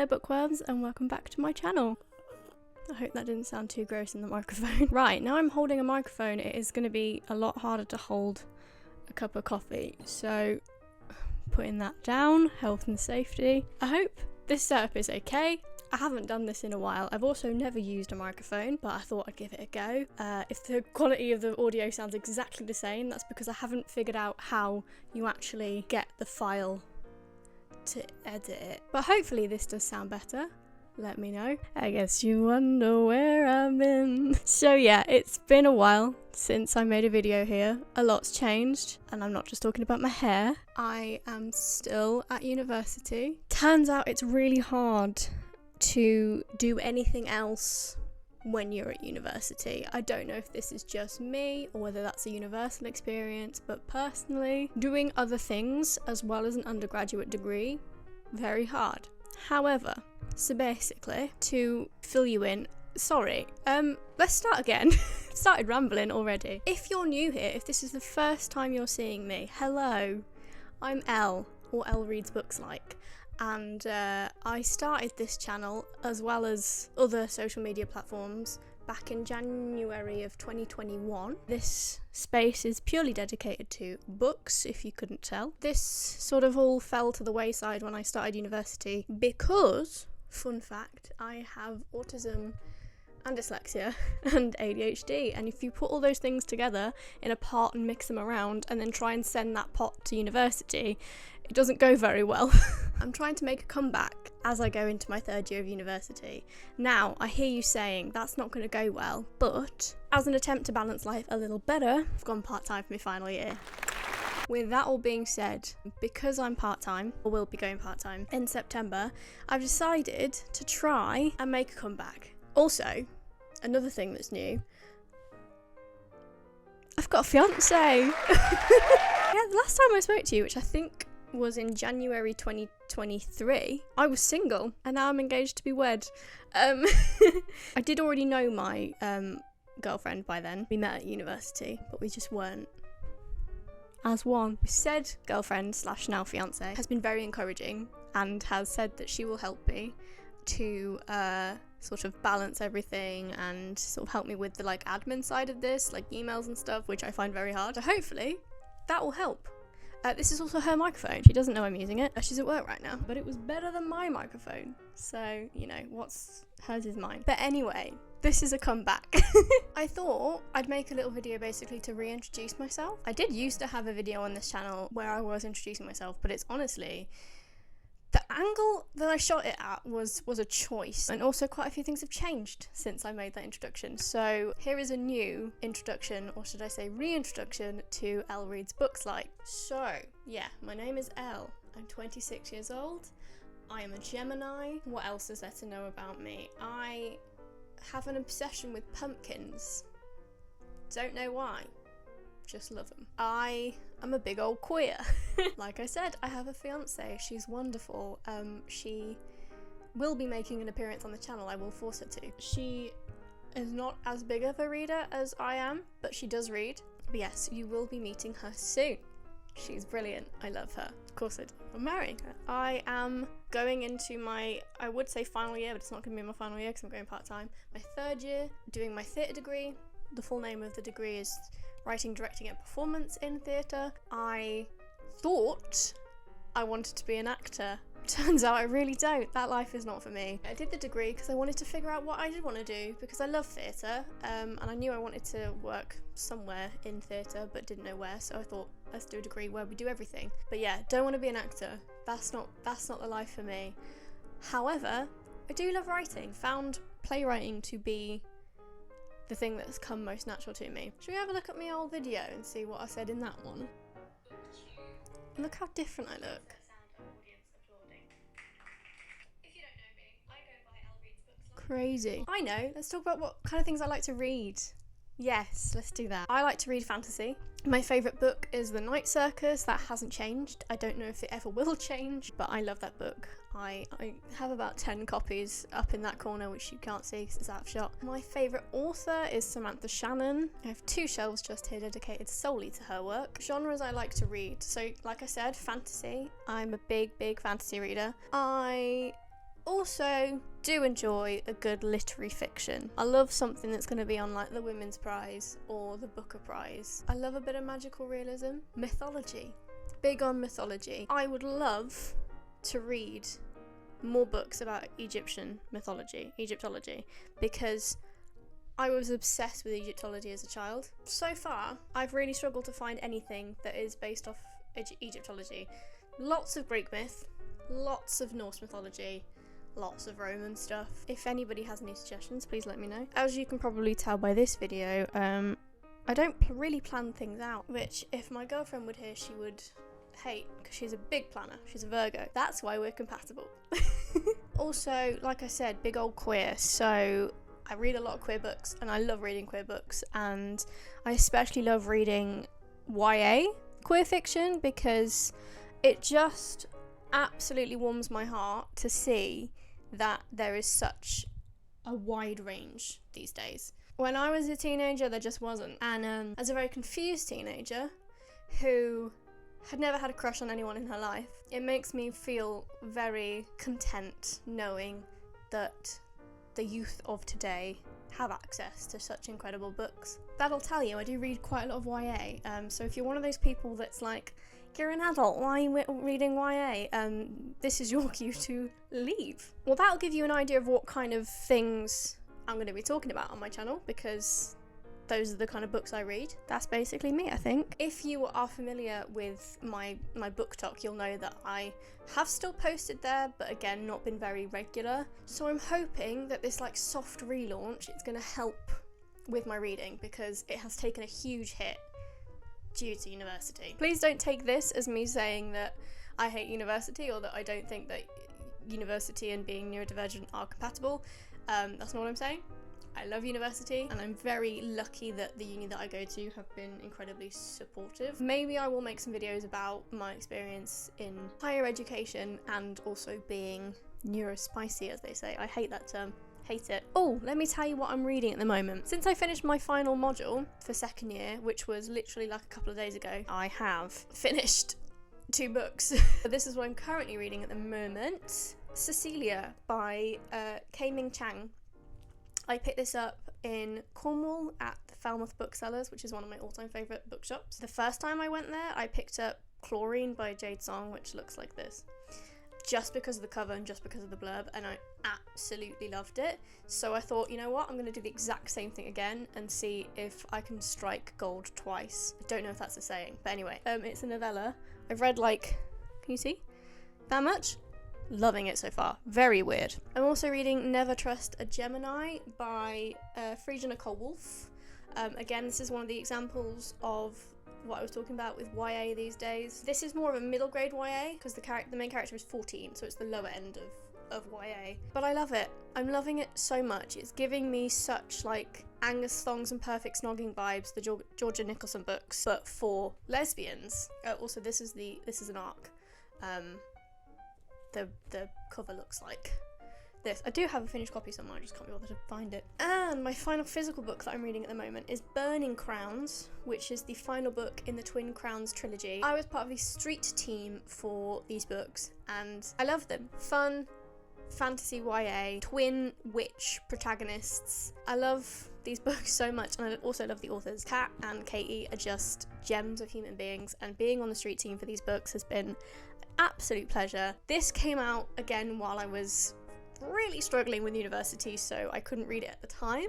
there, bookworms, and welcome back to my channel. I hope that didn't sound too gross in the microphone. Right, now I'm holding a microphone, it is going to be a lot harder to hold a cup of coffee, so putting that down, health and safety. I hope this setup is okay. I haven't done this in a while. I've also never used a microphone, but I thought I'd give it a go. If the quality of the audio sounds exactly the same, that's because I haven't figured out how you actually get the file to edit it. But hopefully this does sound better. Let me know. I guess you wonder where I've been. So yeah, it's been a while since I made a video here. A lot's changed, and I'm not just talking about my hair. I am still at university. Turns out it's really hard to do anything else when you're at university. I don't know if this is just me or whether that's a universal experience, but personally, doing other things as well as an undergraduate degree, very hard. However, so basically, to fill you in, sorry, let's start again. Started rambling already. If you're new here, if this is the first time you're seeing me, hello, I'm Elle, or ElleReadsBooksLike. And I started this channel as well as other social media platforms back in January of 2021. This space is purely dedicated to books, if you couldn't tell. This sort of all fell to the wayside when I started university because, fun fact, I have autism and dyslexia and ADHD, and if you put all those things together in a pot and mix them around and then try and send that pot to university, it doesn't go very well. I'm trying to make a comeback as I go into my third year of university. Now, I hear you saying that's not going to go well, but as an attempt to balance life a little better, I've gone part-time for my final year. With that all being said, because I'm part-time, or will be going part-time in September, I've decided to try and make a comeback. Also, another thing that's new, I've got a fiance. Yeah, the last time I spoke to you, which I think was in January 2023, I was single, and now I'm engaged to be wed. I did already know my girlfriend by then. We met at university, but we just weren't as one. Said girlfriend / now fiance has been very encouraging and has said that she will help me to sort of balance everything and sort of help me with the like admin side of this, like emails and stuff, which I find very hard. So hopefully that will help. This is also her microphone. She doesn't know I'm using it. She's at work right now, but it was better than my microphone. So, you know, what's hers is mine. But anyway, this is a comeback. I thought I'd make a little video basically to reintroduce myself. I did used to have a video on this channel where I was introducing myself, but it's honestly, the angle that I shot it at was a choice, and also quite a few things have changed since I made that introduction. So here is a new introduction, or should I say reintroduction, to Elle Reads Books Like. So yeah, my name is Elle. I'm 26 years old. I am a Gemini. What else is there to know about me? I have an obsession with pumpkins. Don't know why. Just love them. I am a big old queer. Like I said, I have a fiance. She's wonderful. She will be making an appearance on the channel. I will force her to. She is not as big of a reader as I am, but she does read. But yes, you will be meeting her soon. She's brilliant. I love her. Of course I do. I'm marrying her. I am going into my, I would say final year, but it's not going to be my final year because I'm going part-time. My third year, doing my theatre degree. The full name of the degree is Writing, Directing and Performance in Theatre. I thought I wanted to be an actor. Turns out I really don't. That life is not for me. I did the degree because I wanted to figure out what I did want to do, because I love theatre, and I knew I wanted to work somewhere in theatre but didn't know where, so I thought let's do a degree where we do everything. But yeah, don't want to be an actor. That's not the life for me. However, I do love writing. Found playwriting to be the thing that's come most natural to me. Should we have a look at my old video and see what I said in that one? Look how different I look. Crazy. I know, let's talk about what kind of things I like to read. Yes, let's do that. I like to read fantasy. My favourite book is The Night Circus. That hasn't changed. I don't know if it ever will change, but I love that book. I have about 10 copies up in that corner, which you can't see because it's out of shot. My favourite author is Samantha Shannon. I have 2 shelves just here dedicated solely to her work. Genres I like to read. So, like I said, fantasy. I'm a big fantasy reader. I Also, do enjoy a good literary fiction. I love something that's going to be on like the Women's Prize or the Booker Prize. I love a bit of magical realism. Mythology. Big on mythology. I would love to read more books about Egyptian mythology, Egyptology, because I was obsessed with Egyptology as a child. So far, I've really struggled to find anything that is based off Egyptology. Lots of Greek myth, lots of Norse mythology, lots of Roman stuff. If anybody has any suggestions, please let me know. As you can probably tell by this video, I don't really plan things out, which if my girlfriend would hear, she would hate, because she's a big planner. She's a Virgo. That's why we're compatible. Also, like I said, big old queer, so I read a lot of queer books, and I love reading queer books, and I especially love reading YA queer fiction, because it just absolutely warms my heart to see that there is such a wide range these days. When I was a teenager, there just wasn't, and as a very confused teenager who had never had a crush on anyone in her life, it makes me feel very content knowing that the youth of today have access to such incredible books. That'll tell you, I do read quite a lot of YA, so if you're one of those people that's like, you're an adult, why are you reading YA? This is your cue to leave. Well, that'll give you an idea of what kind of things I'm going to be talking about on my channel, because those are the kind of books I read. That's basically me, I think. If you are familiar with my book talk, you'll know that I have still posted there, but again, not been very regular. So I'm hoping that this like soft relaunch, it's going to help with my reading, because it has taken a huge hit due to university. Please don't take this as me saying that I hate university, or that I don't think that university and being neurodivergent are compatible. That's not what I'm saying. I love university, and I'm very lucky that the uni that I go to have been incredibly supportive. Maybe I will make some videos about my experience in higher education and also being neurospicy, as they say. I hate that term. Hate it. Oh, let me tell you what I'm reading at the moment. Since I finished my final module for second year, which was literally like a couple of days ago, I have finished 2 books. This is what I'm currently reading at the moment. Cecilia by Ming Chang. I picked this up in Cornwall at the Falmouth Booksellers, which is one of my all-time favourite bookshops. The first time I went there, I picked up Chlorine by Jade Song, which looks like this, just because of the cover and just because of the blurb, and I absolutely loved it. So I thought, you know what, I'm going to do the exact same thing again and see if I can strike gold twice. I don't know if that's a saying, but anyway, it's a novella. I've read like, can you see? That much? Loving it so far. Very weird. I'm also reading Never Trust a Gemini by Frieda Nicole Wolf. Again, this is one of the examples of what I was talking about with YA these days. This is more of a middle grade YA, because the main character is 14, so it's the lower end of YA. But I love it. I'm loving it so much. It's giving me such like Angus Thongs and Perfect Snogging vibes, the Georgia Nicholson books, but for lesbians. Also, this is an arc. The cover looks like this. I do have a finished copy somewhere, I just can't be bothered to find it. And my final physical book that I'm reading at the moment is Burning Crowns, which is the final book in the Twin Crowns trilogy. I was part of the street team for these books, and I love them. Fun, fantasy YA, twin witch protagonists. I love these books so much, and I also love the authors. Kat and Katie are just gems of human beings, and being on the street team for these books has been absolute pleasure. This came out again while I was really struggling with university, so I couldn't read it at the time,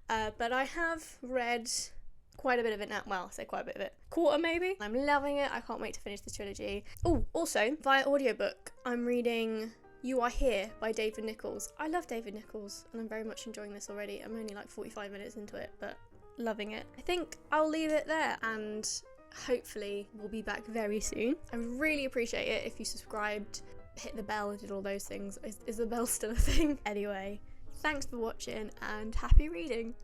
but I have read quite a bit of it now. Well, I say quite a bit of it, quarter maybe. I'm loving it. I can't wait to finish the trilogy. Oh, also via audiobook, I'm reading You Are Here by David Nichols. I love David Nichols, and I'm very much enjoying this already. I'm only like 45 minutes into it, but loving it. I think I'll leave it there, and hopefully we'll be back very soon. I would really appreciate it if you subscribed, hit the bell, did all those things. Is the bell still a thing? Anyway, thanks for watching and happy reading.